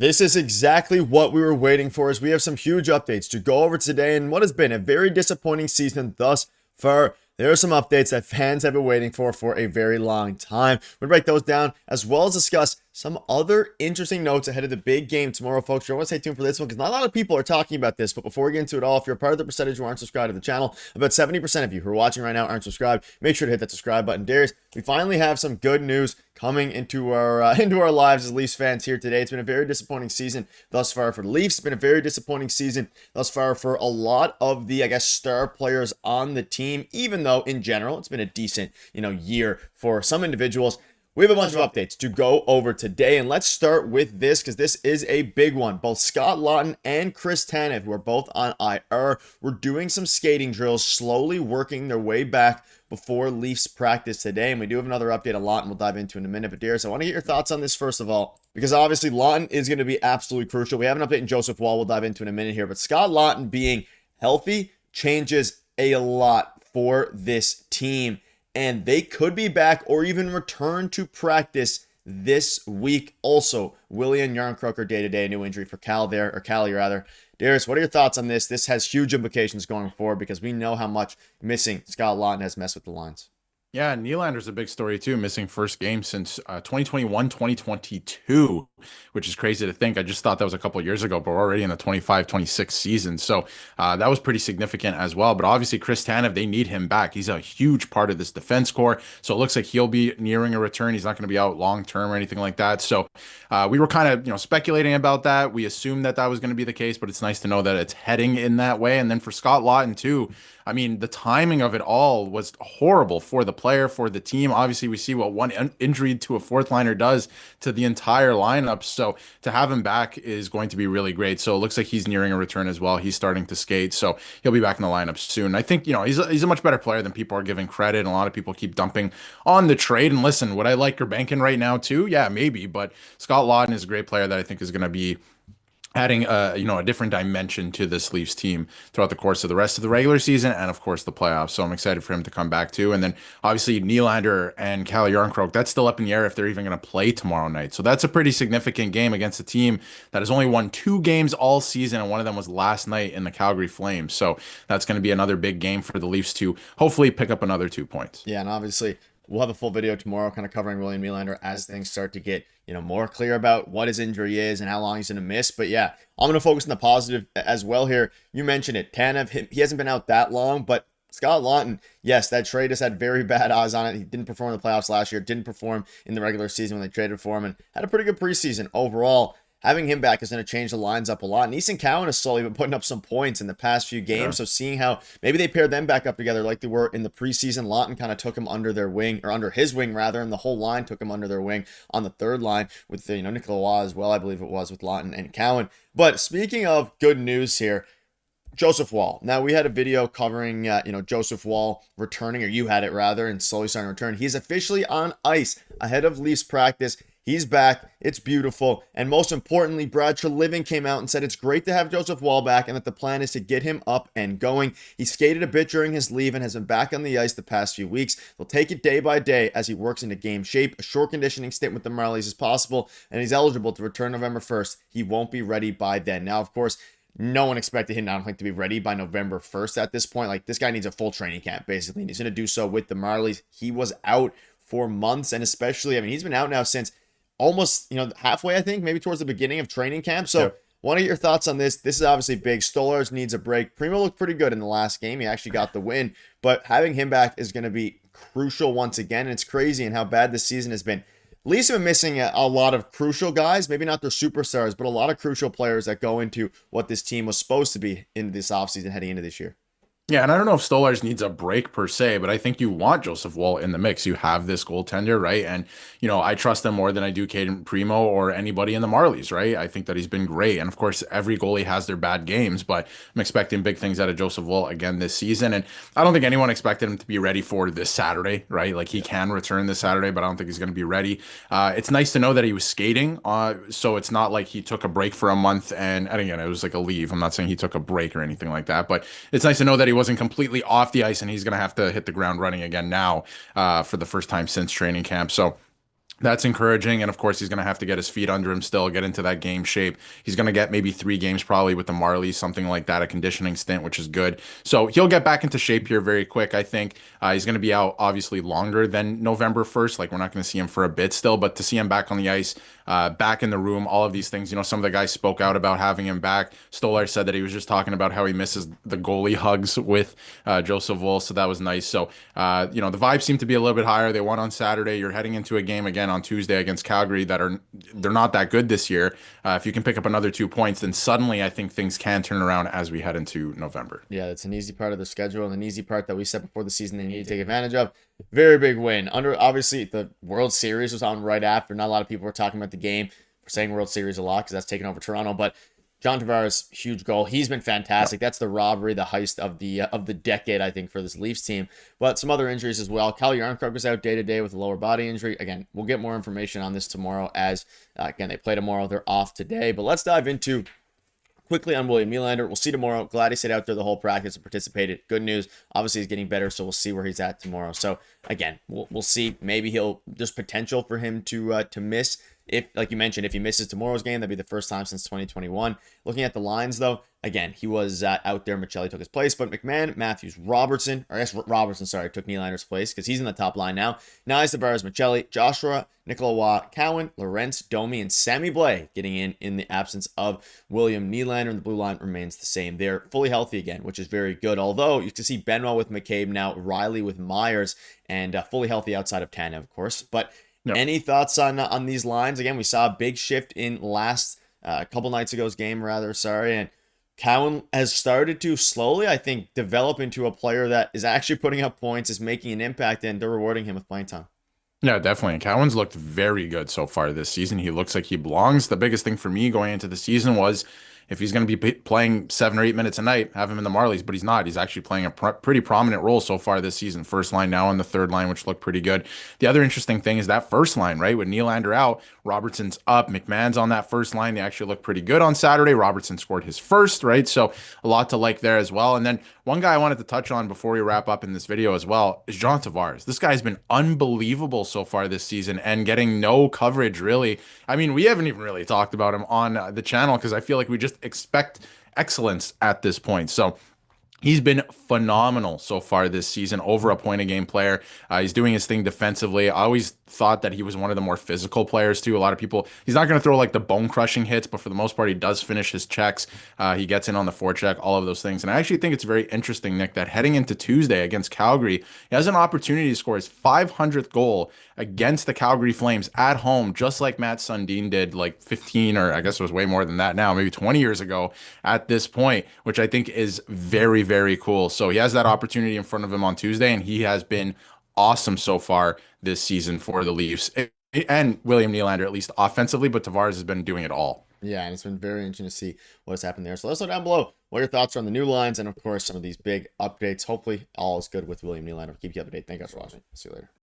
This is exactly what we were waiting for, as we have some huge updates to go over today in what has been a very disappointing season thus far. There are some updates that fans have been waiting for a very long time. We'll break those down as well as discuss some other interesting notes ahead of the big game tomorrow, folks. You're going to stay tuned for this one because not a lot of people are talking about this. But before we get into it all, if you're a part of the percentage who aren't subscribed to the channel, about 70% of you who are watching right now aren't subscribed. Make sure to hit that subscribe button. Darius, we finally have some good news coming into our lives as Leafs fans here today. It's been a very disappointing season thus far for the Leafs. It's been a very disappointing season thus far for a lot of the, star players on the team, even though in general it's been a decent, year for some individuals. We have a bunch of updates to go over today, and let's start with this because this is a big one. Both Scott Laughton and Chris Tanev, who are both on IR, were doing some skating drills, slowly working their way back before Leafs practice today. And we do have another update on Laughton we'll dive into in a minute. But Darius, I want to get your thoughts on this first of all, because obviously Laughton is going to be absolutely crucial. We have an update in Joseph Woll we'll dive into in a minute here, but Scott Laughton being healthy changes a lot for this team. And they could be back or even return to practice this week. Also, Willie and Yarncrook are day-to-day, a new injury for Cali rather. Darius, what are your thoughts on this? This has huge implications going forward because we know how much missing Scott Laughton has messed with the lines. Yeah, Nylander's a big story too, missing first game since 2021, 2022, which is crazy to think. I just thought that was a couple of years ago, but we're already in the 25-26 season. So that was pretty significant as well. But obviously, Chris Tanev, they need him back. He's a huge part of this defense core. So it looks like he'll be nearing a return. He's not going to be out long term or anything like that. So we were kind of, speculating about that. We assumed that that was going to be the case, but it's nice to know that it's heading in that way. And then for Scott Laughton too, I mean, the timing of it all was horrible for the player, for the team. Obviously, we see what one injury to a fourth liner does to the entire lineup. So to have him back is going to be really great. So it looks like he's nearing a return as well. He's starting to skate, so he'll be back in the lineup soon. I think, he's a much better player than people are giving credit. And a lot of people keep dumping on the trade. And listen, would I like your banking right now too? Yeah, maybe. But Scott Laughton is a great player that I think is going to be adding a different dimension to this Leafs team throughout the course of the rest of the regular season and of course the playoffs. So I'm excited for him to come back too. And then obviously Nylander and Calle Yarncroke, that's still up in the air if they're even going to play tomorrow night. So that's a pretty significant game against a team that has only won 2 games all season, and one of them was last night in the Calgary Flames. So that's going to be another big game for the Leafs to hopefully pick up another 2 points. Yeah, and obviously we'll have a full video tomorrow kind of covering William Nylander as things start to get, more clear about what his injury is and how long he's going to miss. But yeah, I'm going to focus on the positive as well here. You mentioned it. Tanev, he hasn't been out that long, but Scott Laughton, yes, that trade has had very bad odds on it. He didn't perform in the playoffs last year, didn't perform in the regular season when they traded for him, and had a pretty good preseason overall. Having him back is going to change the lines up a lot. And Easton Cowan has slowly been putting up some points in the past few games. Yeah. So seeing how maybe they paired them back up together like they were in the preseason. Laughton kind of took him under their wing, or under his wing rather, and the whole line took him under their wing on the third line with Nicolas Roy as well, I believe it was, with Laughton and Cowan. But speaking of good news here, Joseph Woll. Now, we had a video covering, Joseph Woll returning, or you had it rather, and slowly starting to return. He's officially on ice ahead of Leafs practice. He's back. It's beautiful. And most importantly, Brad Treliving came out and said it's great to have Joseph Woll back and that the plan is to get him up and going. He skated a bit during his leave and has been back on the ice the past few weeks. They'll take it day by day as he works into game shape. A short conditioning stint with the Marlies is possible, and he's eligible to return November 1st. He won't be ready by then. Now, of course, no one expected him, I don't think, to be ready by November 1st at this point. Like, this guy needs a full training camp, basically, and he's going to do so with the Marlies. He was out for months, and especially, he's been out now since almost, halfway, I think, maybe towards the beginning of training camp. So, want to get your thoughts on this. This is obviously big. Stolarz needs a break. Primo looked pretty good in the last game. He actually got the win, but having him back is going to be crucial once again, and it's crazy and how bad this season has been. Leafs have been missing a lot of crucial guys, maybe not their superstars, but a lot of crucial players that go into what this team was supposed to be in this offseason heading into this year. Yeah, and I don't know if Stolarz needs a break per se, but I think you want Joseph Woll in the mix. You have this goaltender, right? And, I trust him more than I do Caden Primo or anybody in the Marlies, right? I think that he's been great. And of course, every goalie has their bad games, but I'm expecting big things out of Joseph Woll again this season. And I don't think anyone expected him to be ready for this Saturday, right? Like, he can return this Saturday, but I don't think he's going to be ready. It's nice to know that he was skating, so it's not like he took a break for a month. And again, it was like a leave. I'm not saying he took a break or anything like that, but it's nice to know that he wasn't completely off the ice and he's going to have to hit the ground running again now for the first time since training camp. So That's encouraging. And of course, he's going to have to get his feet under him still, get into that game shape. He's going to get maybe 3 games probably with the Marlies, something like that, a conditioning stint, which is good. So he'll get back into shape here very quick, I think. He's going to be out obviously longer than November 1st. Like, we're not going to see him for a bit still, but to see him back on the ice, back in the room, all of these things, some of the guys spoke out about having him back. Stolar said that he was just talking about how he misses the goalie hugs with Joseph Woll. So that was nice. So, the vibes seem to be a little bit higher. They won on Saturday. You're heading into a game again on Tuesday against Calgary they're not that good this year. If you can pick up another 2 points, then suddenly I think things can turn around as we head into November. Yeah, it's an easy part of the schedule and an easy part that we said before the season they need to take advantage of. Very big win. Obviously the World Series was on right after. Not a lot of people were talking about the game. We're saying World Series a lot because that's taken over Toronto, but John Tavares, huge goal. He's been fantastic. That's the robbery, the heist of the decade, I think, for this Leafs team. But some other injuries as well. Calle Yarncroc was out day to day with a lower body injury. Again, we'll get more information on this tomorrow as, again, they play tomorrow. They're off today. But let's dive into quickly on William Nylander. We'll see tomorrow. Glad he stayed out there the whole practice and participated. Good news. Obviously, he's getting better, so we'll see where he's at tomorrow. So, again, we'll see. Maybe there's potential for him to miss. If, like you mentioned, if he misses tomorrow's game, that'd be the first time since 2021. Looking at the lines, though, again, he was out there. Michelli took his place, but McMahon, Matthews, Robertson, or I guess Robertson, sorry, took Nylander's place because he's in the top line now. Nice, Tavares, Michelli, Joshua, Nicola Watt, Cowan, Lorentz, Domi, and Sammy Blais getting in the absence of William Nylander, and the blue line remains the same. They're fully healthy again, which is very good. Although you can see Benoit with McCabe now, Riley with Myers, and fully healthy outside of Tanev, of course. But No. any thoughts on these lines? Again, we saw a big shift in last couple nights ago's game, rather. Sorry, and Cowan has started to slowly, I think, develop into a player that is actually putting up points, is making an impact, and they're rewarding him with playing time. Yeah, definitely. And Cowan's looked very good so far this season. He looks like he belongs. The biggest thing for me going into the season was if he's going to be playing 7 or 8 minutes a night, have him in the Marlies, but he's not. He's actually playing a pretty prominent role so far this season. First line now on the third line, which looked pretty good. The other interesting thing is that first line, right? With Nylander out, Robertson's up, McMahon's on that first line. They actually looked pretty good on Saturday. Robertson scored his first, right? So a lot to like there as well. And then one guy I wanted to touch on before we wrap up in this video as well is John Tavares. This guy's been unbelievable so far this season and getting no coverage, really. I mean, we haven't even really talked about him on the channel because I feel like we just expect excellence at this point. So he's been phenomenal so far this season, over a point a game player. He's doing his thing defensively. I always thought that he was one of the more physical players too. A lot of people, he's not going to throw like the bone crushing hits, but for the most part, he does finish his checks. He gets in on the forecheck, all of those things. And I actually think it's very interesting, Nick, that heading into Tuesday against Calgary, he has an opportunity to score his 500th goal against the Calgary Flames at home, just like Matt Sundin did like 15, or I guess it was way more than that now, maybe 20 years ago at this point, which I think is very, very cool. So he has that opportunity in front of him on Tuesday, and he has been awesome so far this season for the Leafs and William Nylander, at least offensively, but Tavares has been doing it all. Yeah, and it's been very interesting to see what's happened there. So let us know down below what your thoughts are on the new lines and, of course, some of these big updates. Hopefully, all is good with William Nylander. Keep you up to date. Thank you guys for watching. See you later.